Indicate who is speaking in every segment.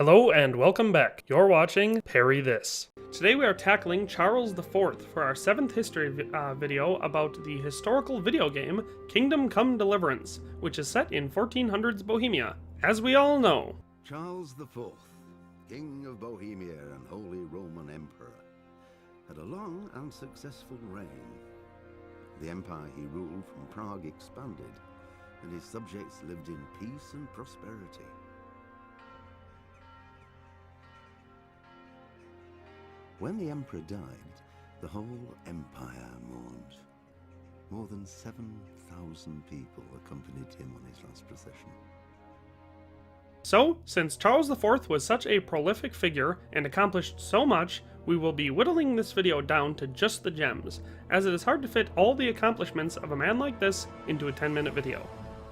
Speaker 1: Hello and welcome back. You're watching Parry This. Today we are tackling Charles IV for our 7th history video about the historical video game Kingdom Come Deliverance, which is set in 1400s Bohemia. As we all know,
Speaker 2: Charles IV, King of Bohemia and Holy Roman Emperor, had a long and successful reign. The empire he ruled from Prague expanded, and his subjects lived in peace and prosperity. When the emperor died, the whole empire mourned. More than 7,000 people accompanied him on his last procession.
Speaker 1: So, since Charles IV was such a prolific figure and accomplished so much, we will be whittling this video down to just the gems, as it is hard to fit all the accomplishments of a man like this into a 10-minute video.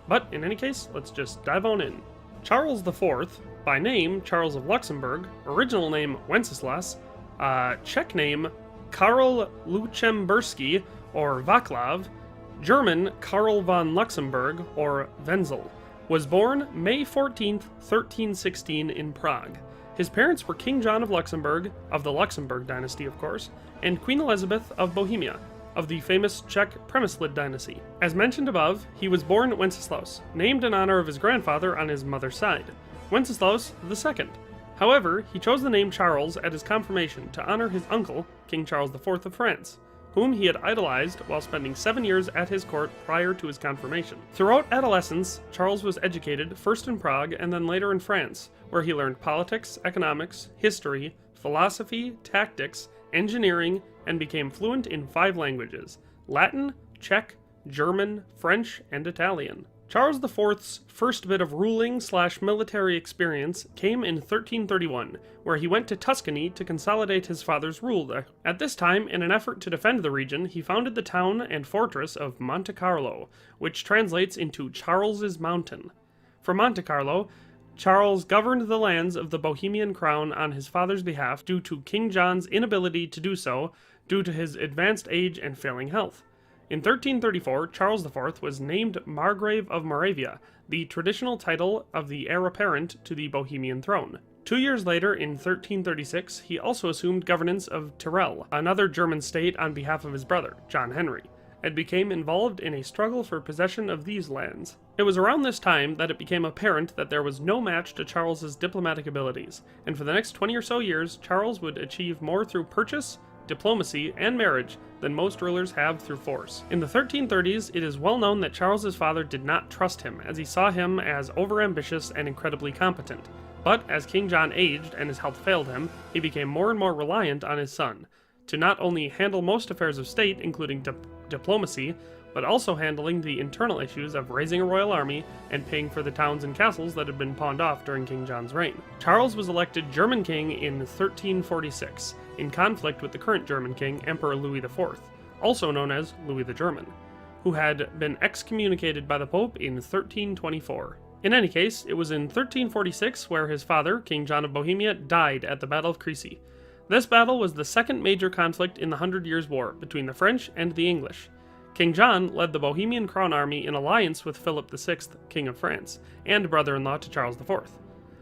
Speaker 1: But in any case, let's just dive on in. Charles IV, by name Charles of Luxembourg, original name Wenceslas, Czech name Karl Luchemburski or Vaclav, German Karl von Luxembourg or Wenzel, was born May 14th, 1316 in Prague. His parents were King John of Luxembourg, of the Luxembourg dynasty of course, and Queen Elizabeth of Bohemia, of the famous Czech Přemysl dynasty. As mentioned above, he was born Wenceslas, named in honor of his grandfather on his mother's side, Wenceslas II. However, he chose the name Charles at his confirmation to honor his uncle, King Charles IV of France, whom he had idolized while spending 7 years at his court prior to his confirmation. Throughout adolescence, Charles was educated first in Prague and then later in France, where he learned politics, economics, history, philosophy, tactics, engineering, and became fluent in 5 languages: Latin, Czech, German, French, and Italian. Charles IV's first bit of ruling/military experience came in 1331, where he went to Tuscany to consolidate his father's rule there. At this time, in an effort to defend the region, he founded the town and fortress of Monte Carlo, which translates into Charles's Mountain. From Monte Carlo, Charles governed the lands of the Bohemian crown on his father's behalf due to King John's inability to do so due to his advanced age and failing health. In 1334, Charles IV was named Margrave of Moravia, the traditional title of the heir apparent to the Bohemian throne. 2 years later, in 1336, he also assumed governance of Tyrol, another German state, on behalf of his brother, John Henry, and became involved in a struggle for possession of these lands. It was around this time that it became apparent that there was no match to Charles's diplomatic abilities, and for the next 20 or so years, Charles would achieve more through purchase, diplomacy, and marriage than most rulers have through force. In the 1330s, it is well known that Charles's father did not trust him, as he saw him as overambitious and incredibly competent. But as King John aged and his health failed him, he became more and more reliant on his son, to not only handle most affairs of state, including diplomacy, but also handling the internal issues of raising a royal army and paying for the towns and castles that had been pawned off during King John's reign. Charles was elected German king in 1346, in conflict with the current German king, Emperor Louis IV, also known as Louis the German, who had been excommunicated by the Pope in 1324. In any case, it was in 1346 where his father, King John of Bohemia, died at the Battle of Crecy. This battle was the second major conflict in the 100 Years' War between the French and the English. King John led the Bohemian Crown Army in alliance with Philip VI, King of France, and brother-in-law to Charles IV.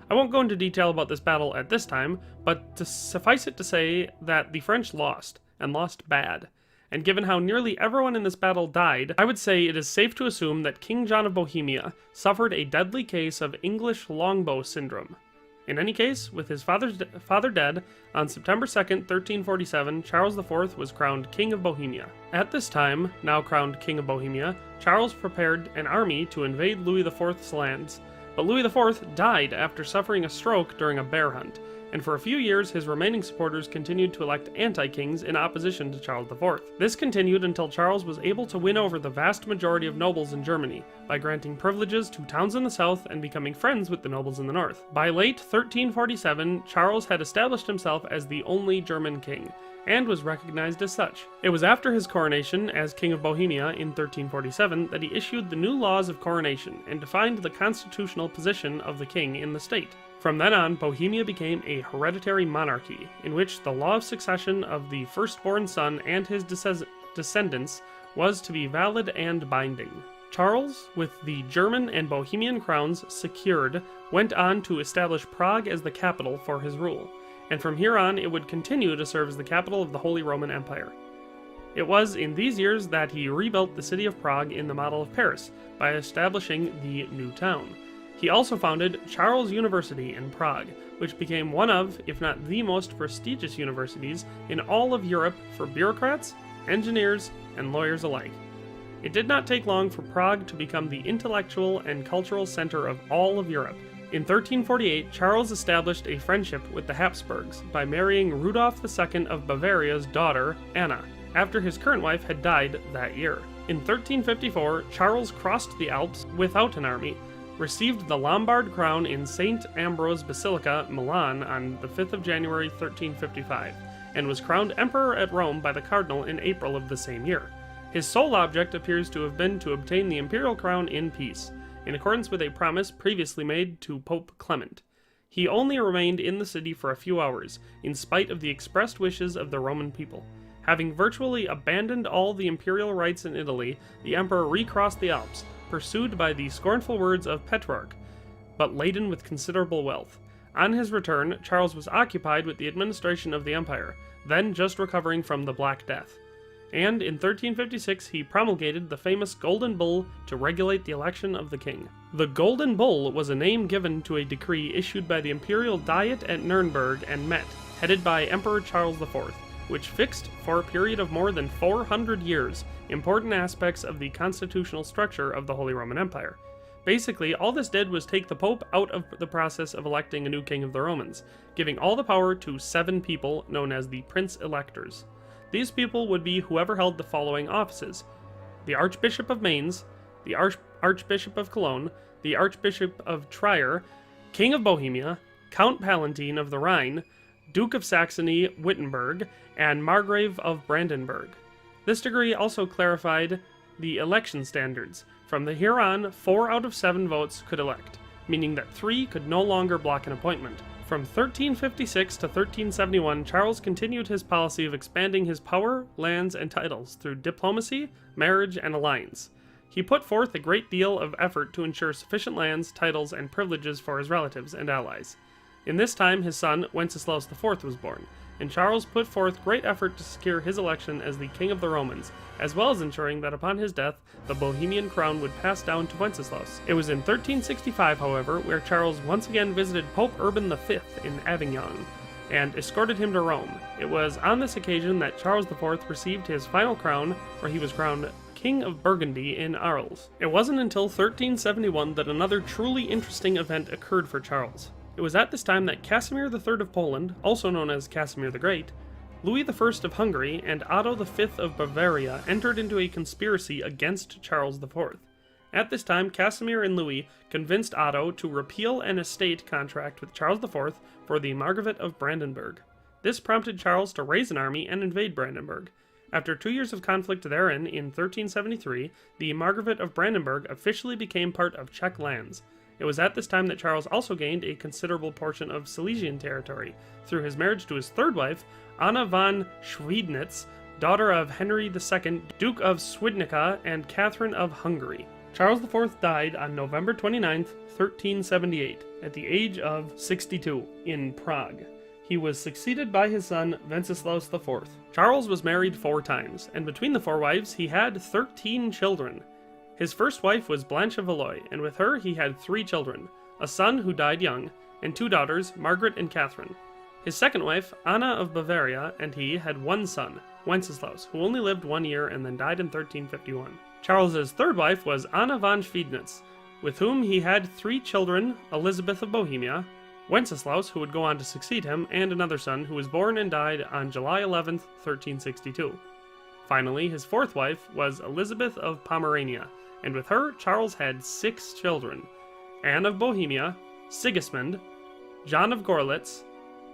Speaker 1: I won't go into detail about this battle at this time, but to suffice it to say that the French lost, and lost bad. And given how nearly everyone in this battle died, I would say it is safe to assume that King John of Bohemia suffered a deadly case of English longbow syndrome. In any case, with his father dead, on September 2nd, 1347, Charles IV was crowned King of Bohemia. At this time, now crowned King of Bohemia, Charles prepared an army to invade Louis IV's lands, but Louis IV died after suffering a stroke during a bear hunt, and for a few years his remaining supporters continued to elect anti-kings in opposition to Charles IV. This continued until Charles was able to win over the vast majority of nobles in Germany by granting privileges to towns in the south and becoming friends with the nobles in the north. By late 1347, Charles had established himself as the only German king, and was recognized as such. It was after his coronation as King of Bohemia in 1347 that he issued the new laws of coronation and defined the constitutional position of the king in the state. From then on, Bohemia became a hereditary monarchy, in which the law of succession of the firstborn son and his descendants was to be valid and binding. Charles, with the German and Bohemian crowns secured, went on to establish Prague as the capital for his rule, and from here on it would continue to serve as the capital of the Holy Roman Empire. It was in these years that he rebuilt the city of Prague in the model of Paris by establishing the new town. He also founded Charles University in Prague, which became one of, if not the most prestigious universities in all of Europe for bureaucrats, engineers, and lawyers alike. It did not take long for Prague to become the intellectual and cultural center of all of Europe. In 1348, Charles established a friendship with the Habsburgs by marrying Rudolf II of Bavaria's daughter, Anna, after his current wife had died that year. In 1354, Charles crossed the Alps without an army, received the Lombard crown in St. Ambrose Basilica, Milan on the 5th of January 1355, and was crowned emperor at Rome by the cardinal in April of the same year. His sole object appears to have been to obtain the imperial crown in peace, in accordance with a promise previously made to Pope Clement. He only remained in the city for a few hours, in spite of the expressed wishes of the Roman people. Having virtually abandoned all the imperial rights in Italy, the emperor recrossed the Alps, pursued by the scornful words of Petrarch, but laden with considerable wealth. On his return, Charles was occupied with the administration of the empire, then just recovering from the Black Death. And in 1356 he promulgated the famous Golden Bull to regulate the election of the king. The Golden Bull was a name given to a decree issued by the Imperial Diet at Nuremberg and Met, headed by Emperor Charles IV, which fixed, for a period of more than 400 years, important aspects of the constitutional structure of the Holy Roman Empire. Basically, all this did was take the Pope out of the process of electing a new king of the Romans, giving all the power to 7 people known as the Prince-Electors. These people would be whoever held the following offices: the Archbishop of Mainz, the Archbishop of Cologne, the Archbishop of Trier, King of Bohemia, Count Palatine of the Rhine, Duke of Saxony Wittenberg, and Margrave of Brandenburg. This decree also clarified the election standards. From here on, 4 out of 7 votes could elect, meaning that 3 could no longer block an appointment. From 1356 to 1371, Charles continued his policy of expanding his power, lands, and titles through diplomacy, marriage, and alliance. He put forth a great deal of effort to ensure sufficient lands, titles, and privileges for his relatives and allies. In this time, his son, Wenceslas IV, was born, and Charles put forth great effort to secure his election as the King of the Romans, as well as ensuring that upon his death, the Bohemian crown would pass down to Wenceslas. It was in 1365, however, where Charles once again visited Pope Urban V in Avignon, and escorted him to Rome. It was on this occasion that Charles IV received his final crown, where he was crowned King of Burgundy in Arles. It wasn't until 1371 that another truly interesting event occurred for Charles. It was at this time that Casimir III of Poland, also known as Casimir the Great, Louis I of Hungary, and Otto V of Bavaria entered into a conspiracy against Charles IV. At this time, Casimir and Louis convinced Otto to repeal an estate contract with Charles IV for the Margrave of Brandenburg. This prompted Charles to raise an army and invade Brandenburg. After 2 years of conflict therein, in 1373, the Margrave of Brandenburg officially became part of Czech lands. It was at this time that Charles also gained a considerable portion of Silesian territory, through his marriage to his third wife, Anna von Schweidnitz, daughter of Henry II, Duke of Swidnica, and Catherine of Hungary. Charles IV died on November 29, 1378, at the age of 62, in Prague. He was succeeded by his son, Wenceslas IV. Charles was married 4 times, and between the 4 wives he had 13 children. His first wife was Blanche of Valois, and with her he had 3 children, a son who died young, and 2 daughters, Margaret and Catherine. His second wife, Anna of Bavaria, and he had 1 son, Wenceslas, who only lived 1 year and then died in 1351. Charles's third wife was Anna von Schweidnitz, with whom he had 3 children, Elizabeth of Bohemia, Wenceslas, who would go on to succeed him, and another son who was born and died on July 11, 1362. Finally, his fourth wife was Elizabeth of Pomerania, and with her Charles had 6 children: Anne of Bohemia, Sigismund, John of Gorlitz,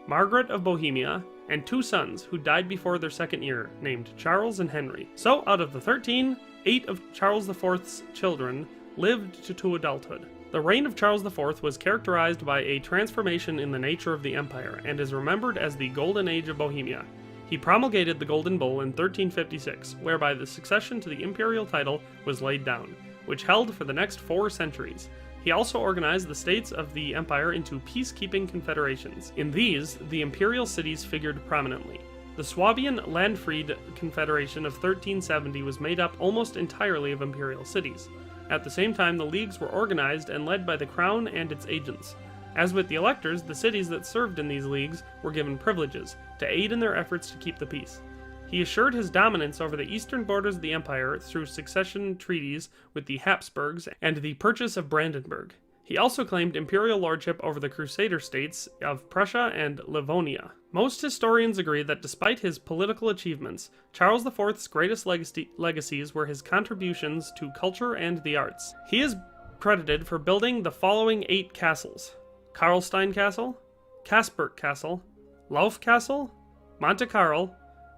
Speaker 1: Margaret of Bohemia, and 2 sons who died before their 2nd year, named Charles and Henry. So, out of the 13, 8 of Charles IV's children lived to adulthood. The reign of Charles IV was characterized by a transformation in the nature of the empire, and is remembered as the Golden Age of Bohemia. He promulgated the Golden Bull in 1356, whereby the succession to the imperial title was laid down. which held for the next 4 centuries. He also organized the states of the empire into peacekeeping confederations. In these, the imperial cities figured prominently. The Swabian Landfried Confederation of 1370 was made up almost entirely of imperial cities. At the same time, the leagues were organized and led by the crown and its agents. As with the electors, the cities that served in these leagues were given privileges to aid in their efforts to keep the peace. He assured his dominance over the eastern borders of the empire through succession treaties with the Habsburgs and the purchase of Brandenburg. He also claimed imperial lordship over the Crusader states of Prussia and Livonia. Most historians agree that despite his political achievements, Charles IV's greatest legacies were his contributions to culture and the arts. He is credited for building the following 8 castles: Karlstein Castle, Kasperk Castle, Lauf Castle, Monte Carlo,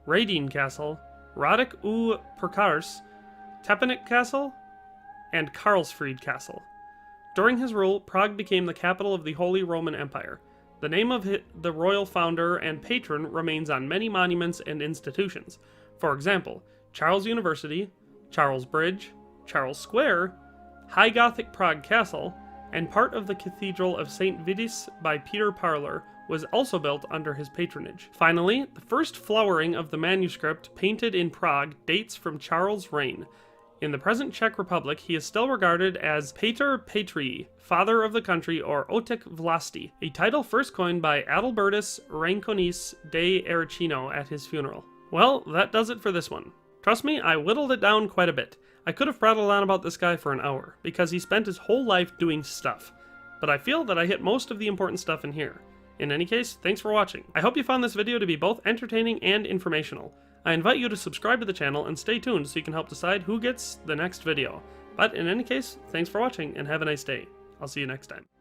Speaker 1: Radin Castle, Radek u Perkars, Tepanik Castle, and Karlsfried Castle. During his rule, Prague became the capital of the Holy Roman Empire. The name of the royal founder and patron remains on many monuments and institutions. For example, Charles University, Charles Bridge, Charles Square, High Gothic Prague Castle, and part of the Cathedral of St. Vitus by Peter Parler was also built under his patronage. Finally, the first flowering of the manuscript painted in Prague dates from Charles' reign. In the present Czech Republic, he is still regarded as Pater Patrii, father of the country, or Otek Vlasti, a title first coined by Adalbertus Ranconis de Ericino at his funeral. Well, that does it for this one. Trust me, I whittled it down quite a bit. I could have prattled on about this guy for an hour, because he spent his whole life doing stuff. But I feel that I hit most of the important stuff in here. In any case, thanks for watching. I hope you found this video to be both entertaining and informational. I invite you to subscribe to the channel and stay tuned so you can help decide who gets the next video. But in any case, thanks for watching and have a nice day. I'll see you next time.